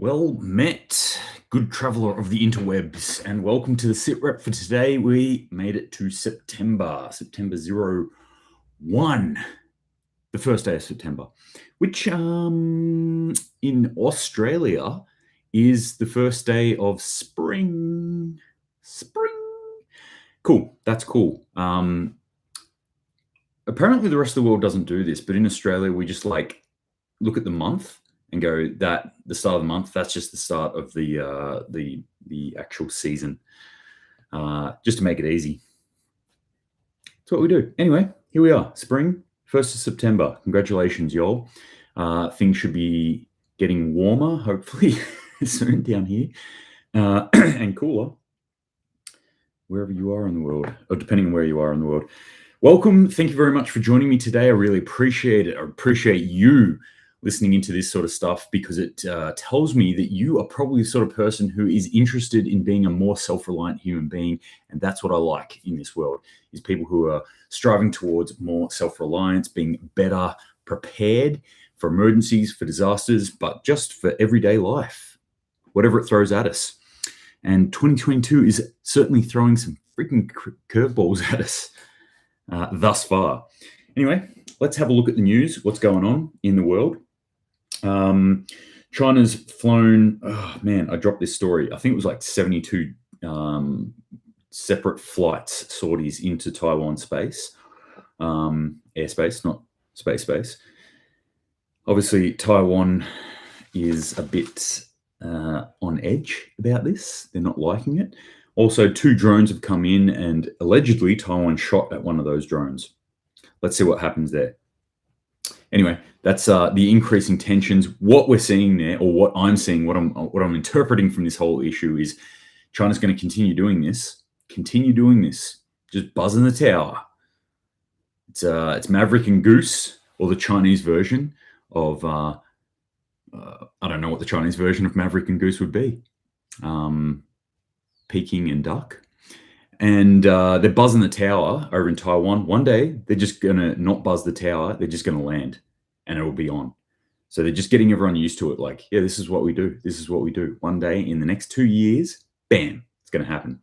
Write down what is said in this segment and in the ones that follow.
Well met, good traveller of the interwebs, and welcome to the SitRep for today. We made it to September 01, the first day of September, which in Australia is the first day of spring. Cool, that's cool. Apparently the rest of the world doesn't do this, but in Australia we just look at the month and go that the start of the month, that's just the start of the actual season, just to make it easy. That's what we do. Anyway, here we are, spring, 1st of September. Congratulations, y'all. Things should be getting warmer, hopefully, soon down here, and cooler, wherever you are in the world, or depending on where you are in the world. Welcome. Thank you very much for joining me today. I really appreciate it. I appreciate you listening into this sort of stuff because it tells me that you are probably the sort of person who is interested in being a more self-reliant human being. And that's what I like in this world, is people who are striving towards more self-reliance, being better prepared for emergencies, for disasters, but just for everyday life, whatever it throws at us. And 2022 is certainly throwing some freaking curveballs at us thus far. Anyway, let's have a look at the news, what's going on in the world. China's flown, oh man, I dropped this story. I think it was like 72 separate flights, sorties into Taiwan space, airspace, not space. Obviously, Taiwan is a bit on edge about this. They're not liking it. Also, 2 drones have come in and allegedly Taiwan shot at one of those drones. Let's see what happens there. Anyway, that's the increasing tensions. What we're seeing there, or what I'm seeing, what I'm interpreting from this whole issue is China's going to continue doing this, just buzzing the tower. It's Maverick and Goose, or the Chinese version of, I don't know what the Chinese version of Maverick and Goose would be. Peking and duck. And they're buzzing the tower over in Taiwan. One day, they're just going to not buzz the tower. They're just going to land and it will be on. So they're just getting everyone used to it. Like, yeah, this is what we do. This is what we do. One day in the next 2 years, bam, it's going to happen.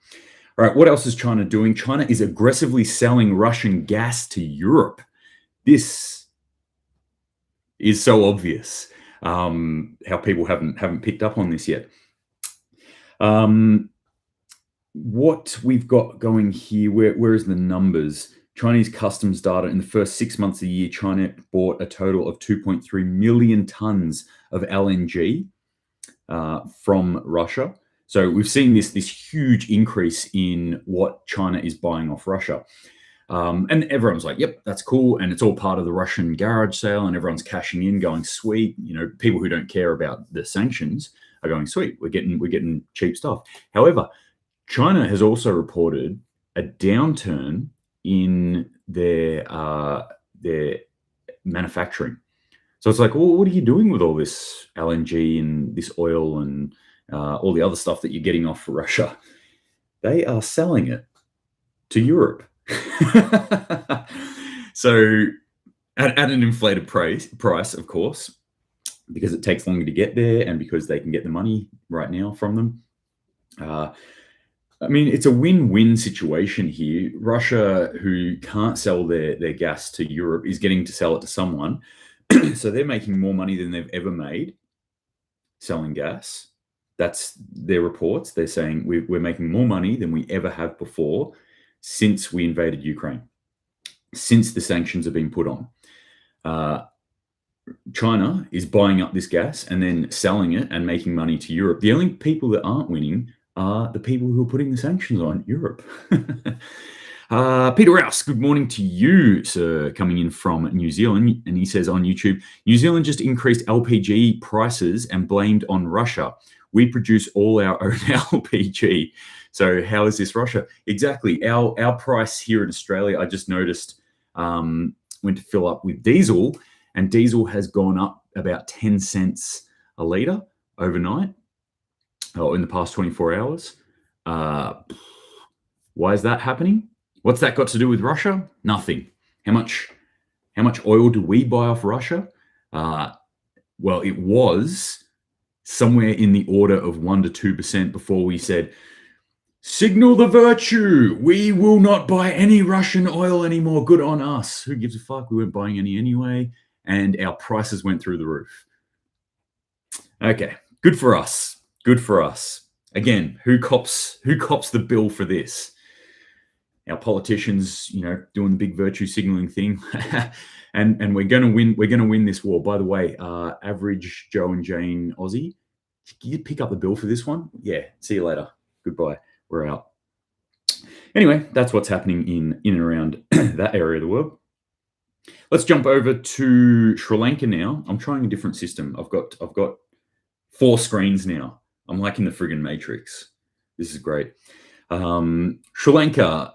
All right, what else is China doing? China is aggressively selling Russian gas to Europe. This is so obvious, how people haven't picked up on this yet. What we've got going here, where is the numbers? Chinese customs data in the first 6 months of the year, China bought a total of 2.3 million tons of LNG from Russia. So we've seen this huge increase in what China is buying off Russia. And everyone's like, yep, that's cool. And it's all part of the Russian garage sale and everyone's cashing in going, sweet. You know, people who don't care about the sanctions are going, sweet, we're getting cheap stuff. However, China has also reported a downturn in their manufacturing. So it's like, well, what are you doing with all this LNG and this oil and all the other stuff that you're getting off Russia? They are selling it to Europe. So at an inflated price, of course, because it takes longer to get there and because they can get the money right now from them. I mean, it's a win-win situation here. Russia, who can't sell their gas to Europe, is getting to sell it to someone. So they're making more money than they've ever made selling gas. That's their reports. They're saying we're making more money than we ever have before since we invaded Ukraine, since the sanctions have been put on. China is buying up this gas and then selling it and making money to Europe. The only people that aren't winning are the people who are putting the sanctions on Europe. Peter Rouse, good morning to you, sir, coming in from New Zealand. And he says on YouTube, New Zealand just increased LPG prices and blamed on Russia. We produce all our own LPG. So how is this Russia? Exactly. Our price here in Australia, I just noticed, went to fill up with diesel, and diesel has gone up about 10 cents a litre overnight. In the past 24 hours. Why is that happening? What's that got to do with Russia? Nothing. How much oil do we buy off Russia? Well, it was somewhere in the order of 1% to 2% before we said, signal the virtue. We will not buy any Russian oil anymore. Good on us. Who gives a fuck? We weren't buying any anyway. And our prices went through the roof. Okay, good for us. Good for us. Again, who cops the bill for this? Our politicians, doing the big virtue signaling thing. and we're going to win. We're going to win this war. By the way, average Joe and Jane Aussie, can you pick up the bill for this one? Yeah. See you later. Goodbye. We're out. Anyway, that's what's happening in and around that area of the world. Let's jump over to Sri Lanka now. I'm trying a different system. I've got 4 screens now. I'm like in the friggin' Matrix. This is great. Sri Lanka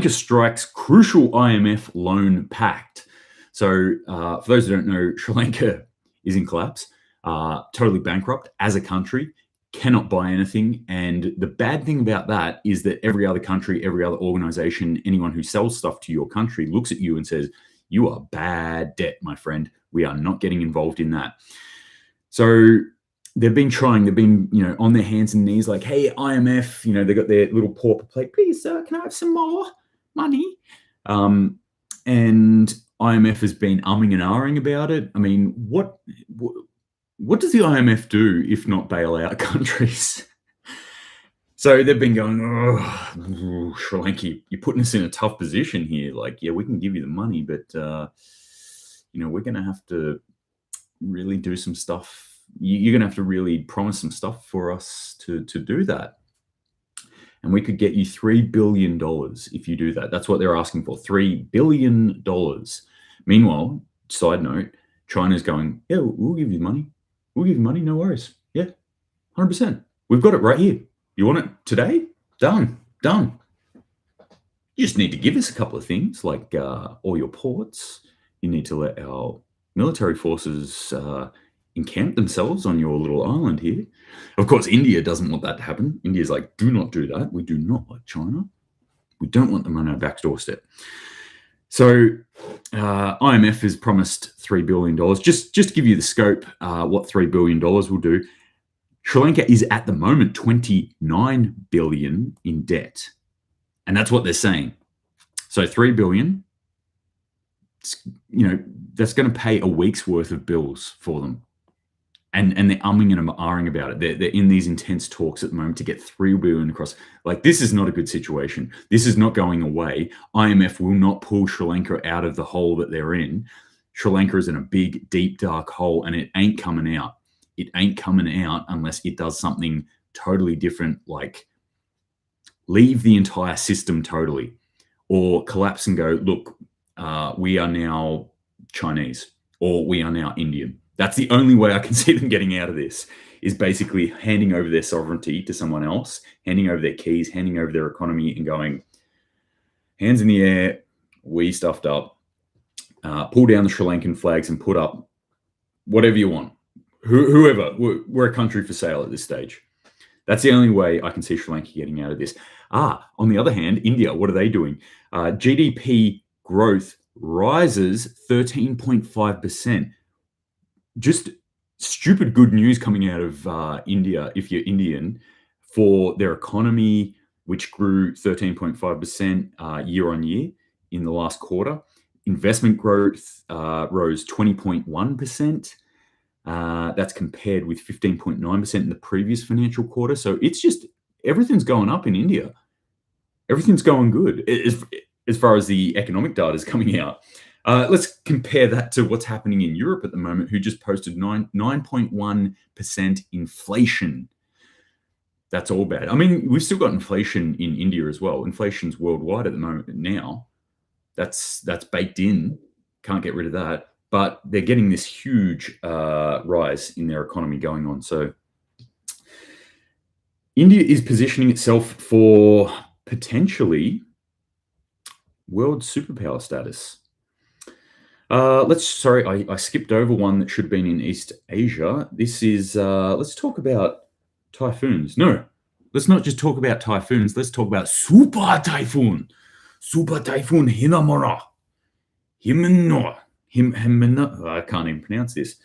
strikes crucial IMF loan pact. So for those who don't know, Sri Lanka is in collapse, totally bankrupt as a country, cannot buy anything. And the bad thing about that is that every other country, every other organization, anyone who sells stuff to your country looks at you and says, you are bad debt, my friend. We are not getting involved in that. So they've been on their hands and knees like, hey, IMF, they got their little pauper plate. Please, sir, can I have some more money? And IMF has been umming and ahhing about it. I mean, what does the IMF do if not bail out countries? So they've been going, oh, Sri Lanka, you're putting us in a tough position here. Like, yeah, we can give you the money, but, we're going to have to really do some stuff. You're going to have to really promise some stuff for us to do that. And we could get you $3 billion if you do that. That's what they're asking for, $3 billion. Meanwhile, side note, China's going, yeah, we'll give you money. We'll give you money, no worries. Yeah, 100%. We've got it right here. You want it today? Done. You just need to give us a couple of things like all your ports. You need to let our military forces encamp themselves on your little island here. Of course, India doesn't want that to happen. India's like, do not do that. We do not like China. We don't want them on our back doorstep. So IMF has promised $3 billion. Just to give you the scope, what $3 billion will do. Sri Lanka is at the moment $29 billion in debt. And that's what they're saying. So $3 billion, that's going to pay a week's worth of bills for them. And they're umming and ahhing about it. They're in these intense talks at the moment to get $3 billion across. Like, this is not a good situation. This is not going away. IMF will not pull Sri Lanka out of the hole that they're in. Sri Lanka is in a big, deep, dark hole, and it ain't coming out. It ain't coming out unless it does something totally different, like leave the entire system totally, or collapse and go, look, we are now Chinese, or we are now Indian. That's the only way I can see them getting out of this, is basically handing over their sovereignty to someone else, handing over their keys, handing over their economy, and going, hands in the air, we stuffed up, pull down the Sri Lankan flags and put up whatever you want. Whoever, we're a country for sale at this stage. That's the only way I can see Sri Lanka getting out of this. On the other hand, India, what are they doing? GDP growth rises 13.5%. Just stupid good news coming out of India, if you're Indian, for their economy, which grew 13.5% year on year in the last quarter. Investment growth rose 20.1%. That's compared with 15.9% in the previous financial quarter. So it's just, everything's going up in India. Everything's going good as far as the economic data is coming out. Let's compare that to what's happening in Europe at the moment, who just posted 9.1% inflation. That's all bad. I mean, we've still got inflation in India as well. Inflation's worldwide at the moment now. That's baked in. Can't get rid of that. But they're getting this huge rise in their economy going on. So India is positioning itself for potentially world superpower status. I skipped over one that should have been in East Asia. This is, let's talk about typhoons. No, let's not just talk about typhoons. Let's talk about super typhoon. Super typhoon Hinamura. I can't even pronounce this.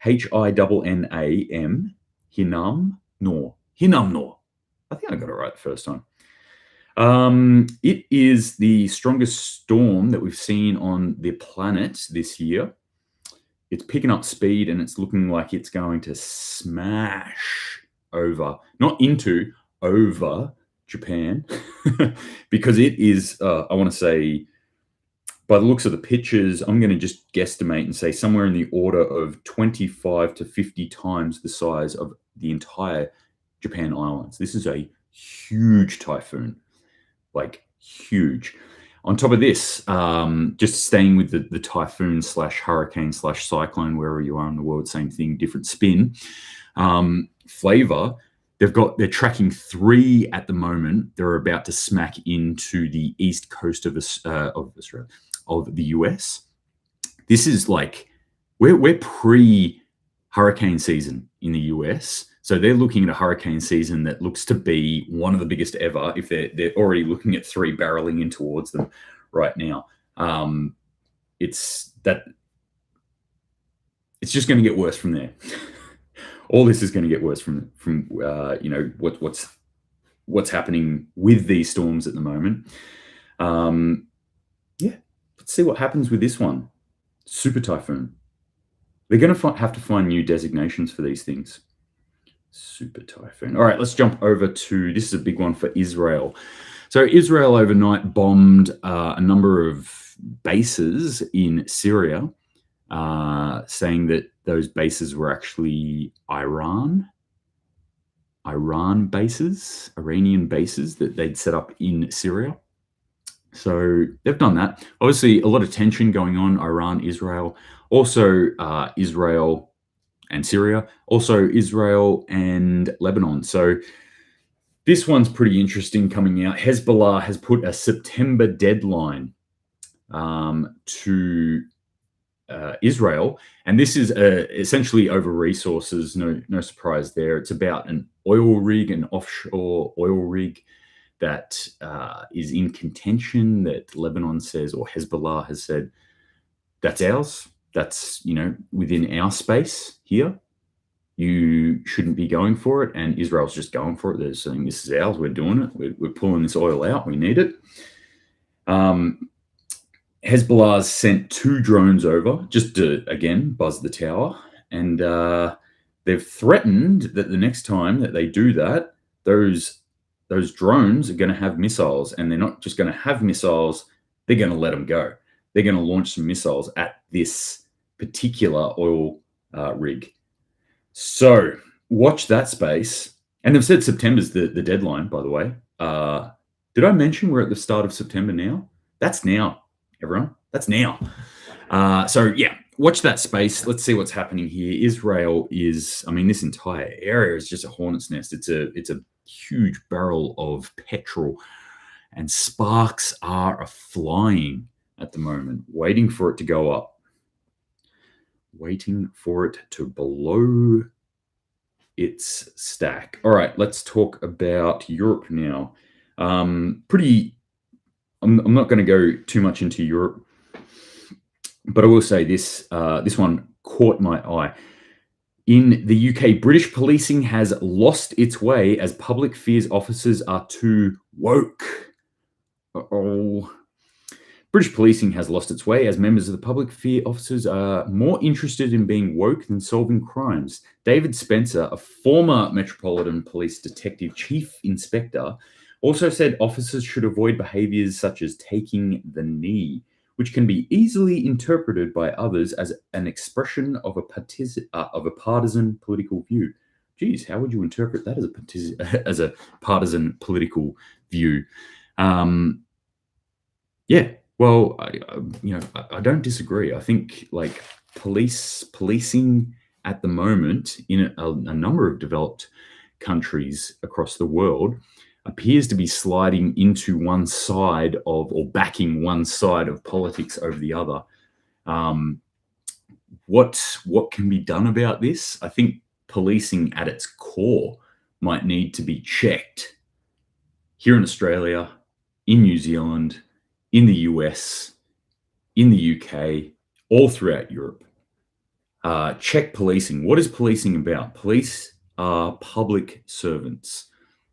Hinnam. Hinamnor. I think I got it right the first time. It is the strongest storm that we've seen on the planet this year. It's picking up speed and it's looking like it's going to smash over, not into, over Japan, because it is, I want to say, by the looks of the pictures, I'm going to just guesstimate and say somewhere in the order of 25 to 50 times the size of the entire Japan Islands. This is a huge typhoon, like huge. On top of this, just staying with the typhoon slash hurricane slash cyclone, wherever you are in the world, same thing, different spin. Flavor, they're tracking 3 at the moment. They're about to smack into the east coast of Australia, of the US. This is like, we're pre-hurricane season in the US. So they're looking at a hurricane season that looks to be one of the biggest ever, if they're already looking at 3 barreling in towards them right now. It's just going to get worse from there. All this is going to get worse from what's happening with these storms at the moment. Let's see what happens with this one. Super typhoon. They're going to have to find new designations for these things. Super typhoon. All right, let's jump over to, this is a big one for Israel. So Israel overnight bombed a number of bases in Syria, saying that those bases were actually Iranian bases that they'd set up in Syria. So they've done that. Obviously, a lot of tension going on, Iran, Israel, also Israel and Syria, also Israel and Lebanon. So this one's pretty interesting coming out. Hezbollah has put a September deadline to Israel, and this is essentially over resources. No surprise there. It's about an oil rig, an offshore oil rig that is in contention, that Lebanon says, or Hezbollah has said, that's ours. That's, within our space here. You shouldn't be going for it. And Israel's just going for it. They're saying, this is ours. We're doing it. We're pulling this oil out. We need it. Hezbollah's sent 2 drones over just to, again, buzz the tower. And they've threatened that the next time that they do that, those drones are going to have missiles. And they're not just going to have missiles. They're going to let them go. They're going to launch some missiles at this particular oil rig. So watch that space. And they've said September's the deadline, by the way. Did I mention we're at the start of September now? That's now, everyone. That's now. So yeah, watch that space. Let's see what's happening here. Israel is, this entire area is just a hornet's nest. It's a huge barrel of petrol, and sparks are flying at the moment, waiting for it to go up, waiting for it to blow its stack. All right, let's talk about Europe now. I'm not going to go too much into Europe, but I will say this one caught my eye. In the UK, British policing has lost its way as public fears officers are too woke. British policing has lost its way as members of the public fear officers are more interested in being woke than solving crimes. David Spencer, a former Metropolitan Police Detective Chief Inspector, also said officers should avoid behaviours such as taking the knee, which can be easily interpreted by others as an expression of a partisan political view. Geez, how would you interpret that as a partisan political view? Well, I don't disagree. I think policing at the moment in a number of developed countries across the world appears to be sliding into one side of, or backing one side of politics over the other. What can be done about this? I think policing at its core might need to be checked here in Australia, in New Zealand, in the US, in the UK, all throughout Europe. Check policing. What is policing about? Police are public servants.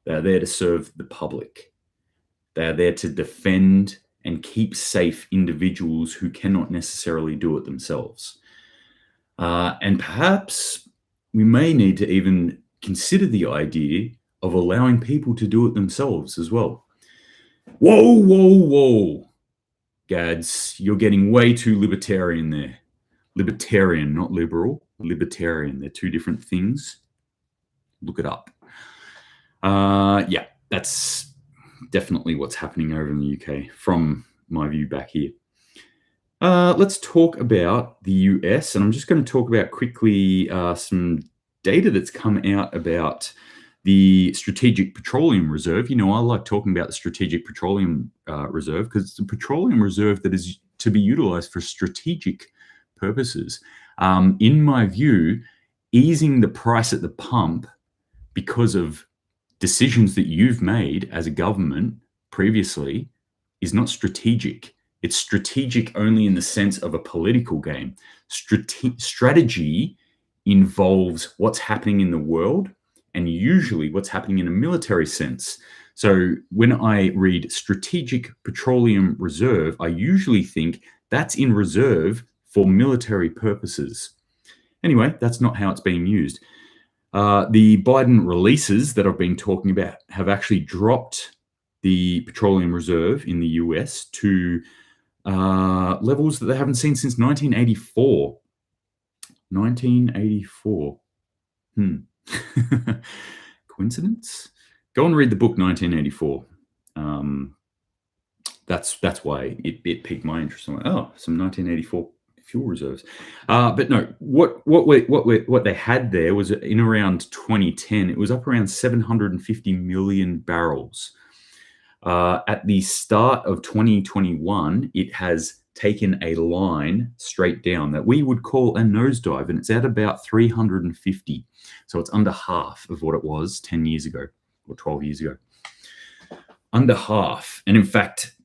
They are there to serve the public. They are there to defend and keep safe individuals who cannot necessarily do it themselves. And perhaps we may need to even consider the idea of allowing people to do it themselves as well. Whoa, whoa, whoa. Gads, you're getting way too libertarian there. Libertarian, not liberal. Libertarian. They're two different things. Look it up. Yeah, that's definitely what's happening over in the UK from my view back here. Let's talk about the US, and I'm just going to talk about quickly some data that's come out about the Strategic Petroleum Reserve. You know, I like talking about the Strategic Petroleum Reserve because it's a petroleum reserve that is to be utilized for strategic purposes. In my view, easing the price at the pump because of decisions that you've made as a government previously is not strategic. It's strategic only in the sense of a political game. Strategy involves what's happening in the world and usually what's happening in a military sense. So when I read Strategic Petroleum Reserve, I usually think that's in reserve for military purposes. Anyway, that's not how it's being used. The Biden releases that I've been talking about have actually dropped the petroleum reserve in the US to levels that they haven't seen since 1984. 1984. Coincidence? Go and read the book 1984. That's why it piqued my interest. I'm like, oh, some 1984 fuel reserves. But no, what they had there was in around 2010, it was up around 750 million barrels. At the start of 2021, it has taken a line straight down that we would call a nosedive, and it's at about 350. So it's under half of what it was 10 years ago or 12 years ago. Under half. And in fact,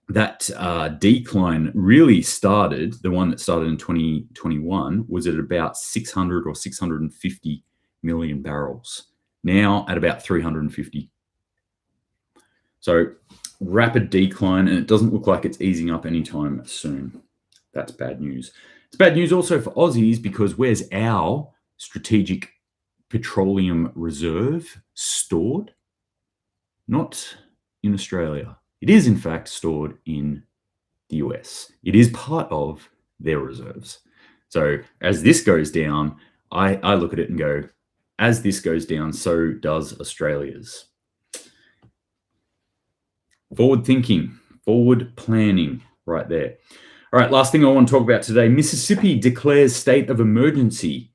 that decline really started, the one that started in 2021, was at about 600 or 650 million barrels. Now at about 350. So rapid decline, and it doesn't look like it's easing up anytime soon. That's bad news. It's bad news also for Aussies because where's our strategic petroleum reserve stored? Not in Australia. It is, in fact, stored in the US. It is part of their reserves. So as this goes down, I look at it and go, as this goes down, so does Australia's. Forward thinking, forward planning, right there. All right, last thing I want to talk about today. Mississippi declares state of emergency.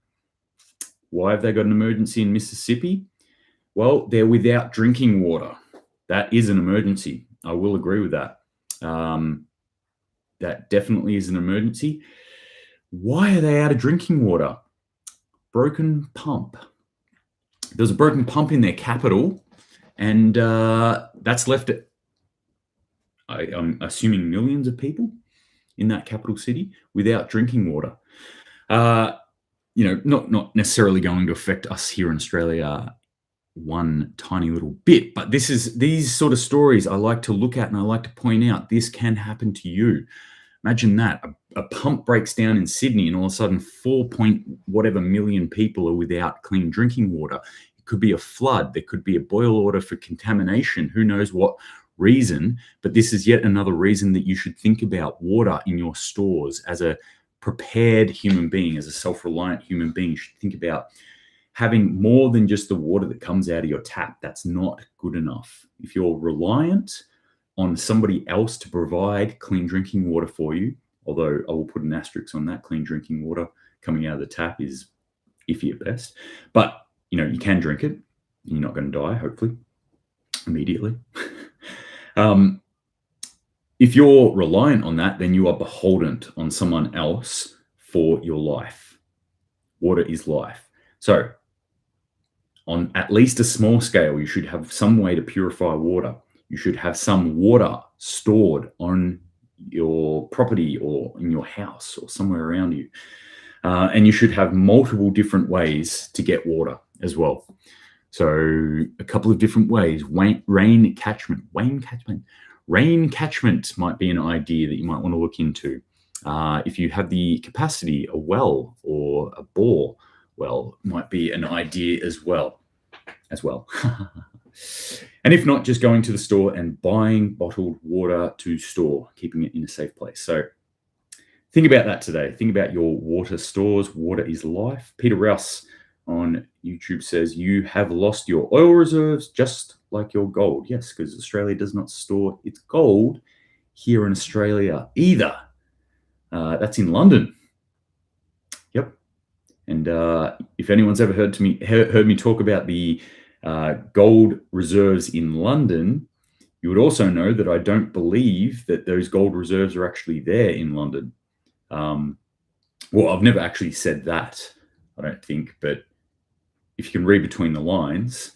Why have they got an emergency in Mississippi? Well, they're without drinking water. That is an emergency. I will agree with that. That definitely is an emergency. Why are they out of drinking water? Broken pump. There's a broken pump in their capital, and that's left it. I'm assuming millions of people in that capital city without drinking water. You know, not necessarily going to affect us here in Australia one tiny little bit, but these sort of stories I like to look at and I like to point out. This can happen to you. Imagine that a pump breaks down in Sydney and all of a sudden 4 million people are without clean drinking water. It could be a flood. There could be a boil order for contamination. Who knows what reason, but this is yet another reason that you should think about water in your stores. As a prepared human being, as a self-reliant human being, you should think about having more than just the water that comes out of your tap. That's not good enough. If you're reliant on somebody else to provide clean drinking water for you, although I will put an asterisk on that, clean drinking water coming out of the tap is iffy at best, but you know, you can drink it. You're not going to die, hopefully, immediately. If you're reliant on that, then you are beholden on someone else for your life. Water is life. So on at least a small scale, you should have some way to purify water. You should have some water stored on your property or in your house or somewhere around you. And you should have multiple different ways to get water. as well. So a couple of different ways. Rain catchment might be an idea that you might want to look into. If you have the capacity, a well or a bore well might be an idea as well. And if not, just going to the store and buying bottled water to store, keeping it in a safe place. So think about that today. Think about your water stores. Water is life. Peter Rouse on YouTube says, you have lost your oil reserves just like your gold. Yes, because Australia does not store its gold here in Australia either. That's in London. Yep. And if anyone's ever heard me talk about the gold reserves in London, you would also know that I don't believe that those gold reserves are actually there in London. Well, I've never actually said that, I don't think, but if you can read between the lines,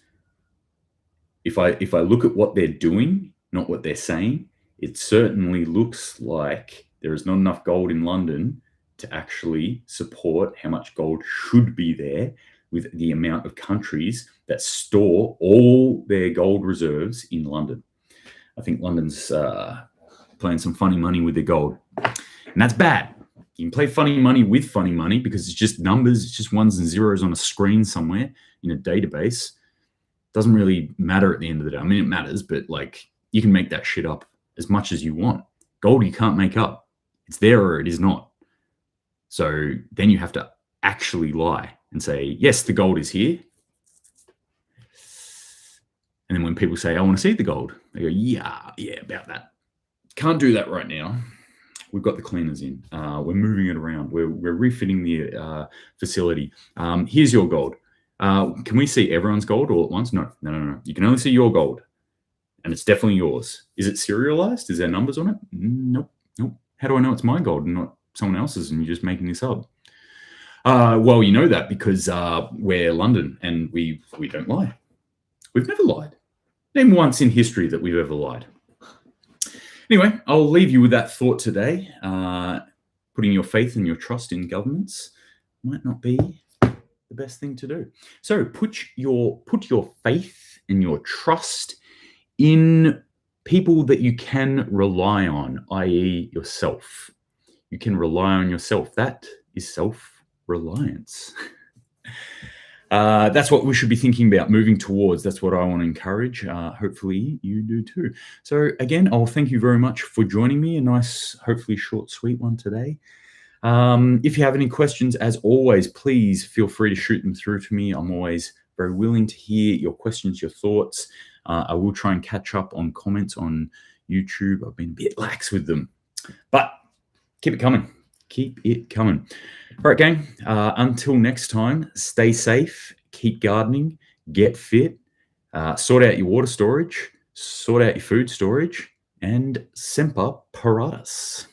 if I look at what they're doing, not what they're saying, it certainly looks like there is not enough gold in London to actually support how much gold should be there with the amount of countries that store all their gold reserves in London. I think London's playing some funny money with their gold, and that's bad. You can play funny money with funny money because it's just numbers, it's just ones and zeros on a screen somewhere in a database. Doesn't really matter at the end of the day. I mean, it matters, but like you can make that shit up as much as you want. Gold you can't make up. It's there or it is not. So then you have to actually lie and say, yes, the gold is here. And then when people say, I want to see the gold, they go, yeah, about that. Can't do that right now. We've got the cleaners in. We're moving it around. We're refitting the facility. Here's your gold. Can we see everyone's gold all at once? No. You can only see your gold. And it's definitely yours. Is it serialized? Is there numbers on it? Nope. How do I know it's my gold and not someone else's and you're just making this up? Well, you know that because we're London and we don't lie. We've never lied. Name once in history that we've ever lied. Anyway, I'll leave you with that thought today. Putting your faith and your trust in governments might not be the best thing to do. So put your faith and your trust in people that you can rely on, i.e. yourself. You can rely on yourself. That is self-reliance. That's what we should be thinking about moving towards. That's what I want to encourage. Hopefully you do too. So again, I'll thank you very much for joining me. A nice, hopefully short, sweet one today. If you have any questions, as always, please feel free to shoot them through to me. I'm always very willing to hear your questions, your thoughts. I will try and catch up on comments on YouTube. I've been a bit lax with them, but keep it coming. All right, gang. Until next time, stay safe, keep gardening, get fit, sort out your water storage, sort out your food storage, and semper paratus.